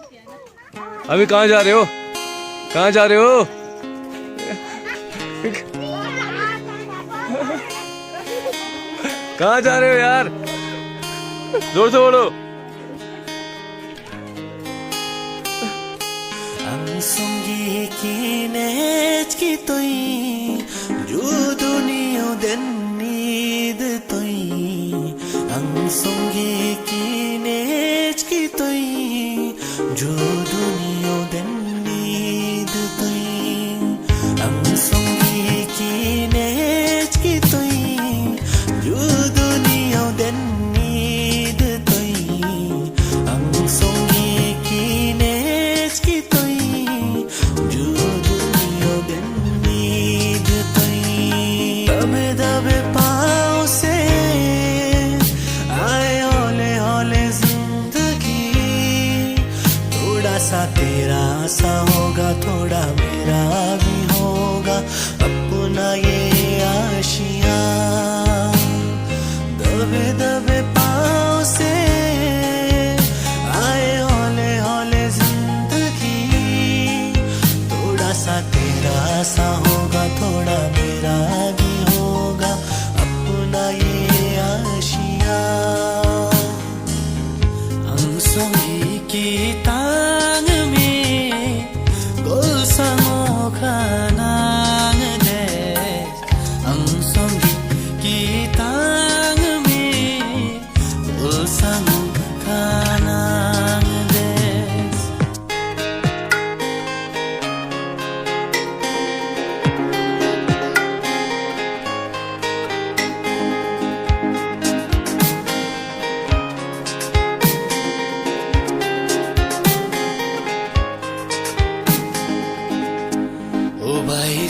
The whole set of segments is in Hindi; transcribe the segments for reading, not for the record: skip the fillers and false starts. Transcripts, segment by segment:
अभी कहाँ जा रहे हो? कहाँ जा रहे हो? कहाँ जा रहे हो यार? जोर से बोलो। सा तेरा सा होगा, थोड़ा मेरा भी होगा अपना ये आशिया। दबे दबे पाँव से आए हौले हौले जिंदगी, थोड़ा सा तेरा सा होगा, थोड़ा मेरा भी होगा अपना ये आशिया। हम सोई की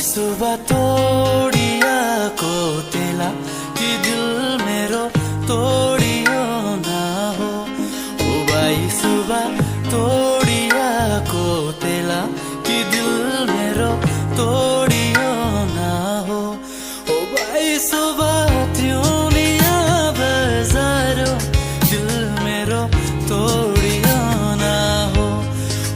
सुबह तोड़िया को तेला कि दिल मेरो तोड़ियो ना हो। ओ भाई सुबह तोड़िया को तेला कि दिल मेरो तोड़ियो ना हो। ओ भाई सुबह त्योनिया बजारो दिल मेरो तोड़ियो ना हो।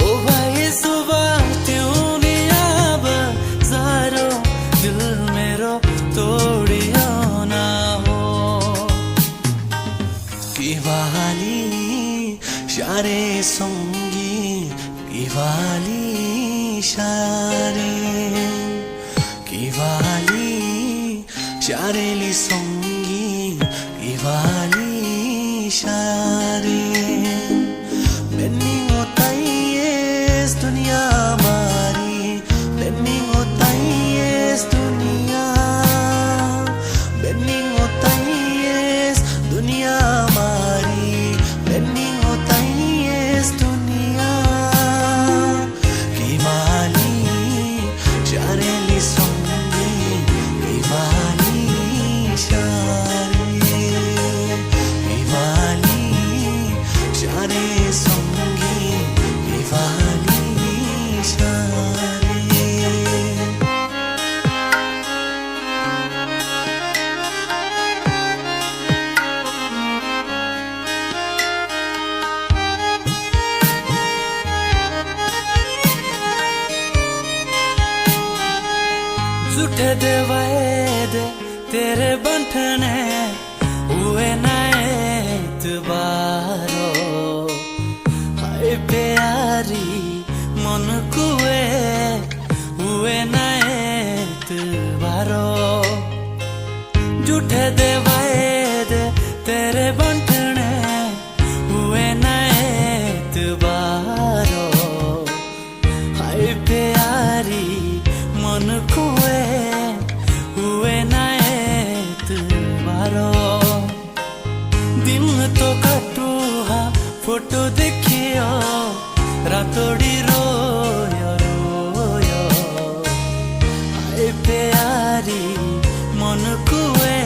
ओ भाई सुबह दिल मेरो तोड़ियो ना हो। किवाली शारे सोंगी, किवाली शारे, किवाली शारेली सोंगी, किवाली शारे। बेनिंग होता ये इस दुनिया हमारी, बेनिंग होता ये इस दुनिया, बेनिंग होता ये इस दुनिया हमारी, बेनिंग होता ये इस दुनिया। किवाली शारेली सोंगी, किवाली शारे, किवाली शारे सोंगी, किवाली शारे। झूठे दे वादे तेरे बंठने हुए नए इतबारो। हाय प्यारी मन कुए हुए नए इतबारो। झूठे दे वादे तेरे बंठने हुए नए इतबारो। हाय प्यारी मन कुए हुए नए तुम्हारो। दिन तो कटुहा फोटो देखियो रातोड़ी रोयो रोयो। हाय प्यारी मन कुए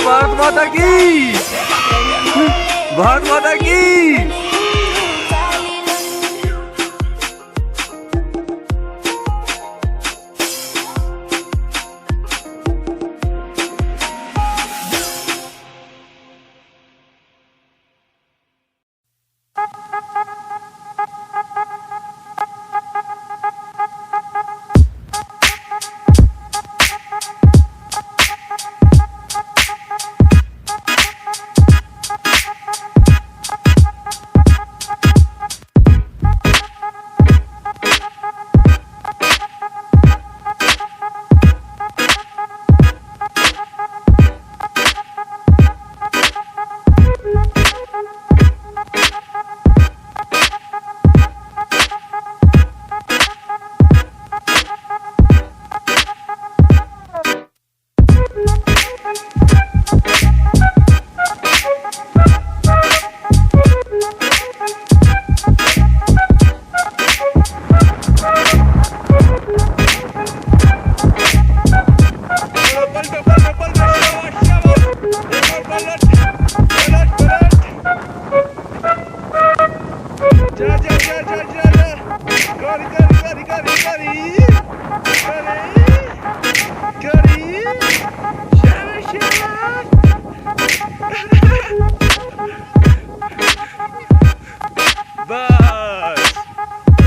भारत माता की, भारत माता की।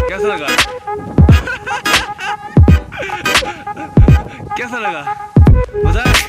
कैसा लगा? कैसा लगा? मजा आया?